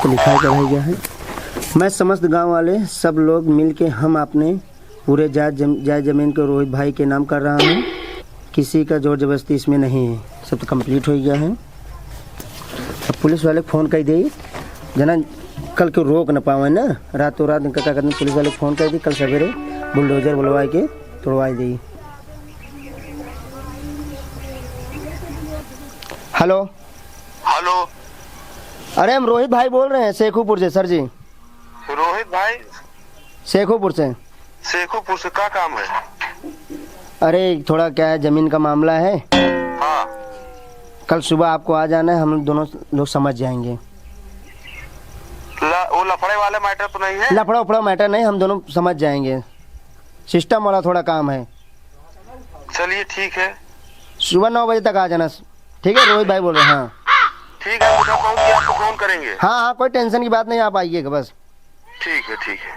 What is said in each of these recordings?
तो लिखा चढ़ाया गया है, मैं समस्त गांव वाले सब लोग मिल के हम अपने पूरे जायज़ ज़मीन को रोहित भाई के नाम कर रहा हूँ। किसी का जोर जबरदस्ती इसमें नहीं है। सब तो कंप्लीट हो गया है। अब पुलिस वाले फ़ोन कर दी जना कल को रोक न पावे ना, रातों रात इनका क्या करते हैं, पुलिस वाले फ़ोन कर दी कल सवेरे बुलडोजर बुलवा के तोड़वा दी। हेलो हेलो, अरे हम रोहित भाई बोल रहे हैं शेखोपुर से। सर जी रोहित भाई शेखोपुर से। शेखोपुर से क्या काम है? अरे थोड़ा क्या है, ज़मीन का मामला है। हाँ, कल सुबह आपको आ जाना है, हम दोनों लोग समझ जाएंगे। वो लफड़े वाले मैटर तो नहीं है? लफड़ा उफड़ा मैटर नहीं, हम दोनों समझ जाएंगे। सिस्टम वाला थोड़ा काम है। चलिए ठीक है। सुबह 9 बजे तक आ जाना, ठीक है? रोहित भाई बोल रहे हैं। हाँ ठीक है, मुझे फोन किया आपको फोन करेंगे। हाँ हाँ, कोई टेंशन की बात नहीं, आप आइएगा बस। ठीक है ठीक है।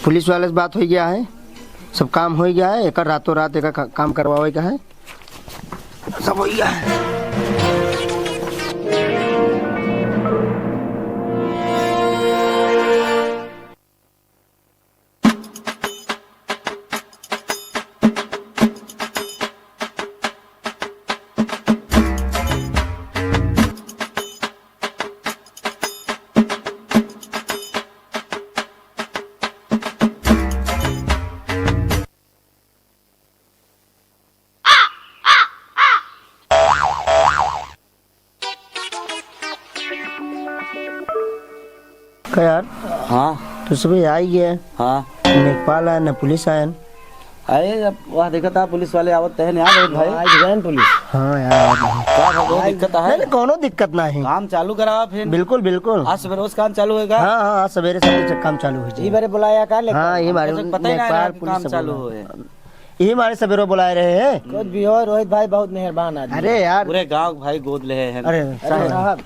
पुलिस वाले से बात हो गया है, सब काम हो गया है। एक रातों रात एक काम करवावे का है, सब हो गया है। क्या यार? हाँ तो सुबह आ ही गया, हाँ। नेपाल आया न पुलिस आया। अरे अब वहाँ देखा था पुलिस वाले आवत है ना रोहित भाई। आज गए पुलिस। हाँ यार, क्या कोई दिक्कत है? नहीं कोनो दिक्कत ना है। काम चालू करा फिर। बिल्कुल बिल्कुल, आज सवेरे रोज काम चालू होगा। हाँ हाँ, आज सवेरे सब काम चालू हो जाए। बारे बुलाया का लेकिन हाँ, ये हमारे पता ही नेपाल नहीं पुलिस काम सब चालू बोला। हो। यही हमारे सवेरे बुलाए रहे हैं। कुछ भी हो, रोहित भाई बहुत मेहरबान आदमी। अरे यार, पूरे गांव भाई गोद ले हैं। अरे साहब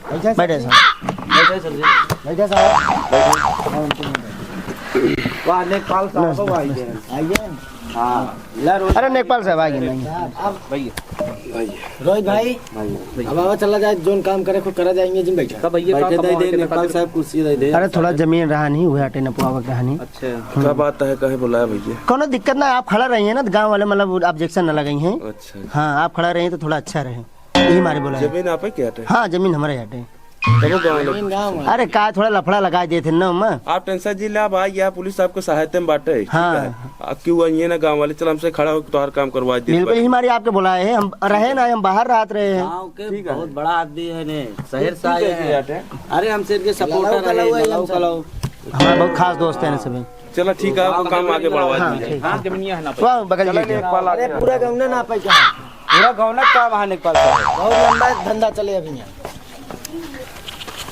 बैठे बैठे साहब। वहाँ नेपाल साहब आइए। हाँ, अरे नेपाल साहब आगे नहीं। रोहित भाई अब आवा चला जाए, जोन काम करे खुद करा जाएंगे। जिन बैठा बैठे दे नेपाल साहब कुर्सी दे दे। अरे थोड़ा जमीन रहा नहीं हुआ, हटे न पुआवा कहानी। अच्छा क्या बात है, कहे बुलाया भैया? कोनो दिक्कत ना, आप खड़ा रहिए ना, गांव वाले मतलब ऑब्जेक्शन न लगाई हैं। अच्छा, हाँ, आप खड़ा रहिए तो थोड़ा अच्छा रहे, यही हमारे बोला है। जमीन आप क्या है? हाँ, जमीन हमारे हटे। गाँव अरे का थोड़ा लफड़ा लगा दिए थे ना मैं। आप टेंशन जी आप आई, यहाँ पुलिस आपको सहायता में बांटे। हाँ। क्यों ये ना गाँव वाले चल हमसे खड़ा हो तो हर काम करवा दिए। बिल्कुल ही हमारी आपके बुलाए हैं, हम रहे ना, हम बाहर रात रहे हैं। गाँव के बहुत बड़ा आदमी है ने, शहर से आए हैं। अरे हमसे इनके सपोर्टर है, हमारे बहुत खास दोस्त हैं सभी। चलो ठीक है, आपको काम आगे बढ़वा दीजिए। वाह, बगल में पूरा गाँव ना पाई, पूरा गाँव ना का वहाँ नेपाल बहुत लंबा धंधा चले अभी यहाँ।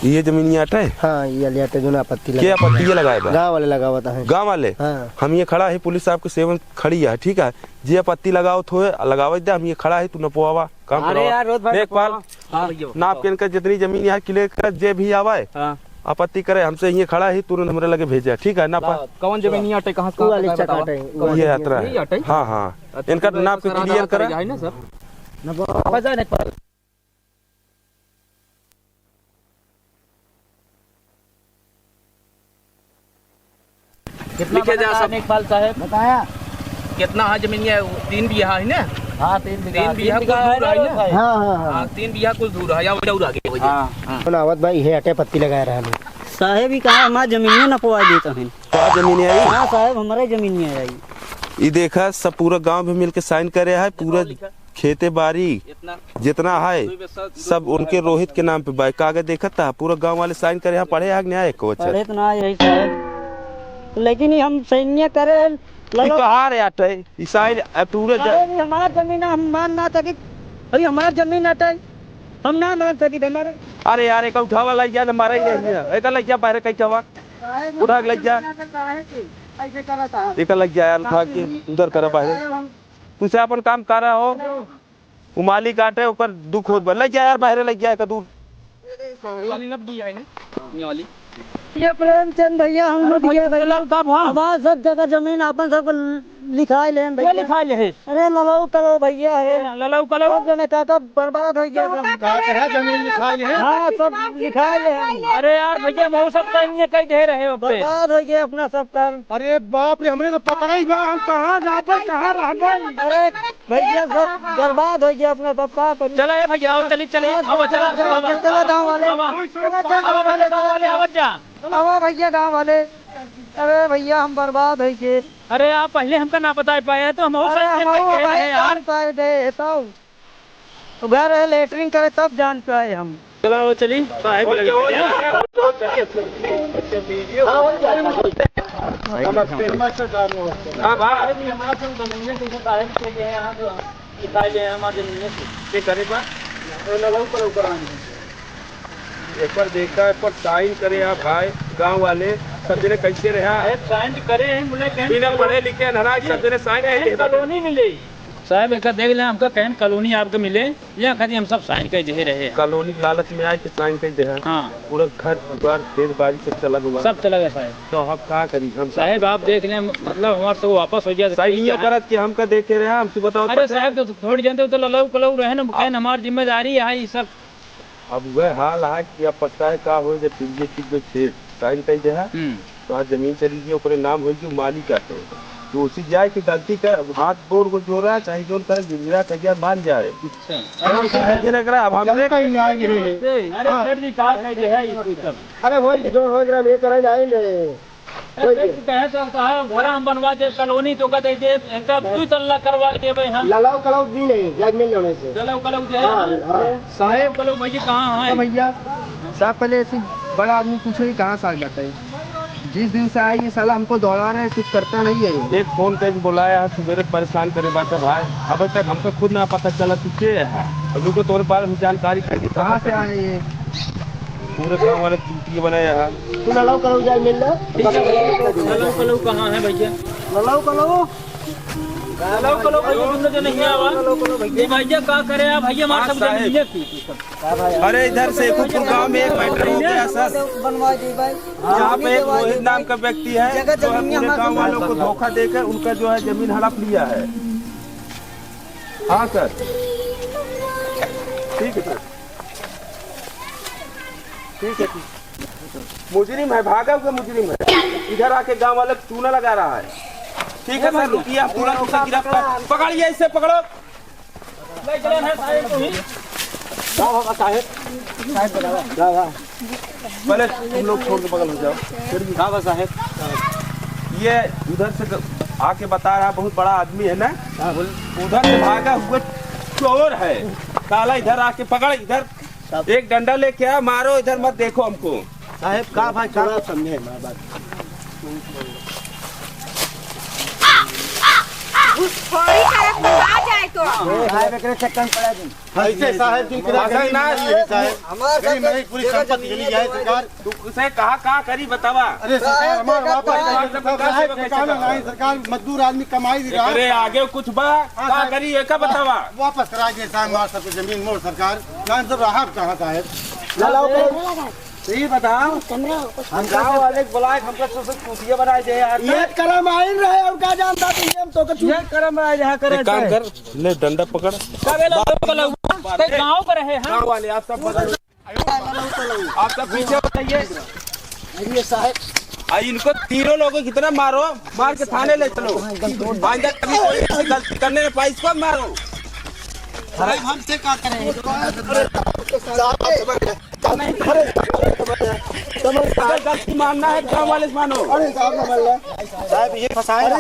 ये जमीन यहाँ है? हाँ, ये लियाटे जो ना आपत्ति क्या आपत्ति ये लगाए? गाँव वाले लगा हुआ है। गाँव वाले? हाँ। हम ये खड़ा है, पुलिस आपके सेवन खड़ी है, ठीक है? जे आपत्ति लगाओ तो लगावे दे, हम ये खड़ा है, तू न पोवा काम करवा। नेपाल नाप के इनका जितनी जमीन यहाँ क्लियर कर, जे भी आवाए आपत्ति करे हमसे, ये खड़ा है, तुरंत हमारे लगे भेजा, ठीक है ना? कौन जमीन यहाँ अटे कहाँ ये यात्रा है। हाँ हाँ, इनका नाप के क्लियर करे है ना सर। लिखे जा सब नेपाल साहब बताया कितना है जमीन? ये 3 बीघा है ना? हाँ, 3 बीघा कुछ दूर है ना? हाँ हाँ हाँ, 3 बीघा कुछ दूर है, या उधर आगे। आवत भाई ये हटे पत्ती लगा रहा है। साहेब ही कहा हमारा जमीन न पवा देता है। क्या जमीन है? हाँ साहब, हमारे जमीन में आई। ये देखा सब पूरा गांव भी मिलके साइन करे है, पूरा खेते बाड़ी जितना है सब उनके रोहित के नाम पे बाइक कागज देखा था, पूरा गांव वाले साइन करे हैं। पढ़े है न्याय को? अच्छा, पढ़े तो ना यही साहब, लेकिन हम सैन्य करे कहा रे आटे ईसाई पूरे हमारा जमीन हम मान ना सके। अरे हमारा जमीन हटे हम ना मान सके हमारे। अरे यार एक उठावा लग जा, मारा ही नहीं एक लग जा, बाहर कई चवा उठा के लग जा, ऐसे करा था एक लग जा यार, उठा के उधर करा बाहर। तुझे अपन काम कर रहा हो, वो मालिक काटे ऊपर दुख हो, लग जा यार, बाहर लग जा, दूर वाली नब्बी है ना वाली। ये प्रेमचंद भैया हम हमारा सब जगह जमीन अपन सब लिखाई ले भैया। लिखा ले अरे ललाऊ करो भैया है ललाऊ कलो जने चाचा बर्बाद हो गया सब। जमीन लिखा ले हाँ सब लिखाई ले अरे यार भैया बहुत सब टाइम कहीं दे रहे हो पे बर्बाद हो गया अपना सब काम। अरे बाप रे हमने तो पकड़ा ही हम कहाँ जाते कहाँ रह अरे भैया सब बर्बाद हो गया अपना सब काम। चलो ये भैया आओ चलिए चलिए आओ चला चलो गाँव वाले आओ जा आवा भैया गाँव वाले। अरे भैया हम बर्बाद हो गए। अरे आप पहले हमका ना बता पाए तो हम अरे हम जान पाए थे तब घर है लेटरिंग करे तब जान पाए हम। चलो चलिए एक बार देखा एक बार साइन करे आप भाई गांव वाले सब जने कैसे रहा साइन करे बिना पढ़े लिखे नाराज सब जने साइन है कॉलोनी मिले साहब एक देख ले हमका कहन कॉलोनी आपको मिले या खाली हम सब साइन कर दे रहे कॉलोनी लालच में आए कि साइन कर दे हाँ पूरा घर द्वार तेज बारी से चला हुआ सब चला गया साहब। तो हम क्या करी हम साहब आप देख लें मतलब हमारा तो वापस हो गया सही नहीं करत कि हमका देखे रहे हमसे बताओ। अरे साहब तो थोड़ी जानते हो तो ललऊ कलऊ रहे ना कहन हमारी जिम्मेदारी है ये सब। अब वह हाल है कि अब पता है का हो जब पिछले चीज में छे साइन कर दे तो आज जमीन चली गई ऊपर नाम होगी मालिक आते तो उसी जाए कि गलती कर हाथ बोर को जो रहा चाहे जो कर गिरा कर मान जाए। ये लग रहा है अब हमने कहीं नहीं आएंगे। अरे वो जो हो रहा ये करे जाएंगे घोड़ा हम बनवा दे कॉलोनी तो कहते दे तू तल्ला करवा दे भाई हम ललाऊ कलाऊ दी नहीं जमीन लेने से ललऊ कलऊ दे साहब कलऊ भैया कहाँ है भैया साहब पहले ऐसी बड़ा आदमी पूछो ही कहाँ साल जाता है। जिस दिन से आए ये साला हमको दौड़ा रहा है कुछ करता नहीं है। एक फोन करके बुलाया सवेरे परेशान करे बात भाई अब तक हमको खुद ना पता चला तुझे अभी को तोरे बारे में जानकारी कहाँ से आए ये पूरे गाँव वाले चूतिए बनाया है। तू ललाऊ कलाऊ जाए मिल ललऊ कलऊ कहाँ है भैया ललाऊ कलाऊ ललऊ कलऊ भैया तुमने जो नहीं आवा ये भैया क्या करे आप भैया हमारे सब मिले थी। अरे इधर से खुदपुर गांव में एक मैटर हो गया सर बनवा दी भाई। यहाँ पे एक रोहित नाम का व्यक्ति है जो पूरे गांव वालों को धोखा देकर उनका जो है जमीन हड़प लिया है। हाँ सर ठीक है सर ठीक है मुजरिम है भागा हुआ मुजरिम है इधर आके गांव वाले चूना लगा रहा है। ठीक है सर रुकिए आप तुरंत उसे गिरफ्तार पकड़िए इससे पकड़ो। पहले तुम लोग छोड़ के बगल हो जाओ। साहब ये उधर से आके बता रहा बहुत बड़ा आदमी है ना उधर से भागा हुआ चोर है काला इधर आके पकड़ इधर एक डंडा लेके आ मारो इधर मत देखो हमको। साहब का भाई थोड़ा समझे हमारी बात। साहब एकरे चक्कर में पड़ा दिन ऐसे साहब दिन किराया ऐसा ना हमारे मेरी पूरी संपत्ति ले ली है सरकार। तू उसे कहा करी बतावा। अरे सरकार हमारा वापस सरकार मजदूर आदमी कमाई दे रहा है। अरे आगे कुछ बा कहा करी ये का बतावा वापस करा दिए साहब हमारे सबको जमीन मोड़ सरकार ना सब रहा कहाँ साहब। ललाऊ सही बताओ हम गाँव वाले बुलाए हमको सब चूतिया बनाए दे यार ये करम आइन रहे और का जानता तुम तो कुछ ये करम आए जहाँ करे काम कर ले डंडा पकड़ गाँव पर है गाँव वाले आप सब आप सब पीछे बताइए। ये साहब इनको तीनों लोगों कितना मारो मार के थाने ले चलो आइंदा कभी कोई ऐसी गलती करने में पाइस को मारो। हमसे क्या करें अगर गलती मानना है गाँव वाले से मानो। साहब ये फंसाया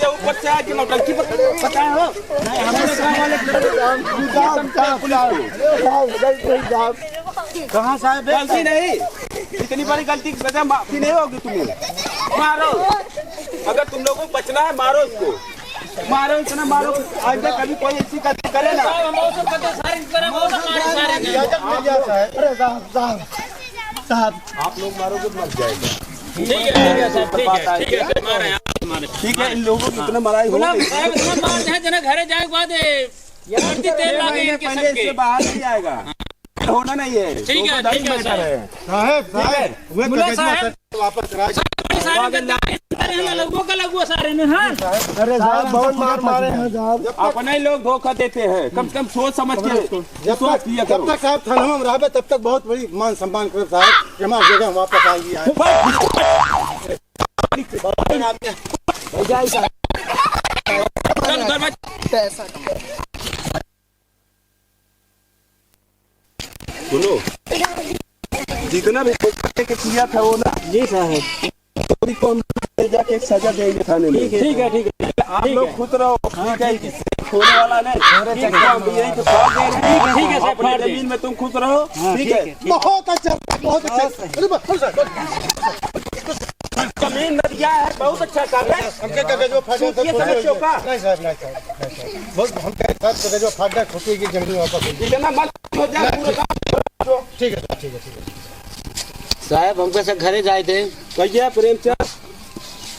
ऊपर से आके नौटंकी बताए हो कहाँ साहब गलती नहीं इतनी बड़ी गलती की सजा माफी नहीं होगी तुम्हें मारो अगर तुम लोगों को बचना है मारो इसको मारो इतना मारो आज तक कभी कोई ऐसी गलती करे ना। साहब आप लोग मारोगे मर जाएगा। ठीक है इन लोगों को इतना मराई घरे जाए के बाद पहले इससे बाहर नहीं आएगा। होना नहीं है। ठीक है, ठीक है, मैटर है। मुला साहब वापस लगो का लगो सारे ने। हाँ अरे साहब बहुत मार मारे हैं साहब। अपने ही लोग धोखा देते हैं, कम से कम सोच समझ के विश्वास किया करो। जब तक साहब थाना में रहे तब तक बहुत बड़ी मान सम्मान करो साहब कि हमारी जगह वापस आएगी। चल घर में सुनो, जितना भी धोखा के किया था वो ना, जी साहब पूरी कौन जाके सजा देंगे थाने में। ठीक है ठीक है। आप लोग खुद रहो, ठीक है, किसी खोने वाला नहीं। ठीक है, हम यही तो फाड़ दे रहे हैं। ठीक है, अपनी जमीन में तुम खुद रहो, ठीक है। बहुत अच्छा बहुत अच्छा। जमीन नदिया है, बहुत अच्छा काम है। हमके कगजो फाड़ दे ये समझो का? नहीं साहब नहीं साहब बहुत हम कह साहब कगजो फाड़ दे खुशी की जमीन वापस होगी। इतना मत हो जाए पूरा काम। ठीक है ठीक है ठीक है। साहब हमको सब घरे जाए थे। भैया प्रेमचंद,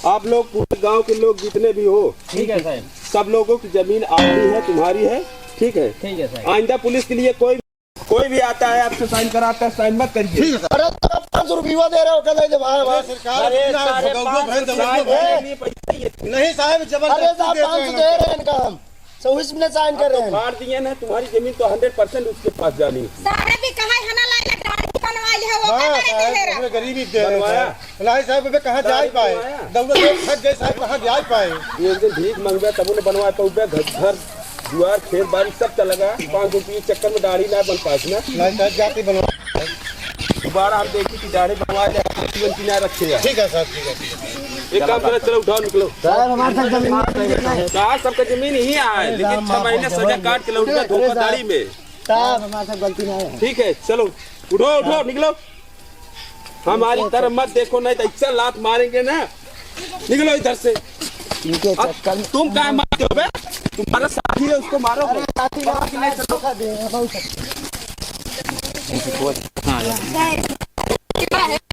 आप लोग पूरे गांव के लोग जितने भी हो, ठीक है साहब। सब लोगों की जमीन आपकी है, तुम्हारी है, ठीक है। ठीक है साहब। आइंदा पुलिस के लिए कोई भी आता है आपसे साइन कराता है, साइन मत करिए। अरे 500 रुपया दे रहे हो कल जब आए सरकार नहीं साहब जबरदस्ती दे रहे हैं इनका हम 24 में साइन कर रहे हैं। फाड़ दिए ना, तुम्हारी जमीन तो 100% उसके पास जानी। सारे भी कहा है ना लाई लग बनवाई है वो हाँ करे दे साहब हमें गरीबी दे रहे बनवाया। हैं। नहीं साहब अबे कहाँ जा पाए, दौलत फट गए साहब कहाँ जा पाए। एक दिन भीख मंगवा तब उन्हें बनवाया, तो घर जुआर खेत बाड़ी सब चला गया। 5 रुपये चक्कर में दाढ़ी ना बन पास ना। नहीं साहब जाति बनवा। दोबारा हम देखी कि दाढ़ी बनवा जाए, जीवन की ना रखे। ठीक है साहब ठीक है ठीक है। एक काम करो, चलो उठाओ निकलो। साहब हमारे साथ जमीन चार सबका जमीन ही है, लेकिन 6 महीने सजा काट के लौट गया धोखाधड़ी में। साहब हमारे साथ गलती नहीं है। ठीक है, चलो उठो उठो निकलो। हमारी तरफ मत देखो, नहीं तो इच्छा लात मारेंगे ना। निकलो इधर से। इनके चक्कर में तुम कहाँ मारते हो बे? तुम्हारा साथी है, उसको मारो। साथी धोखा दे रहे हैं बहुत।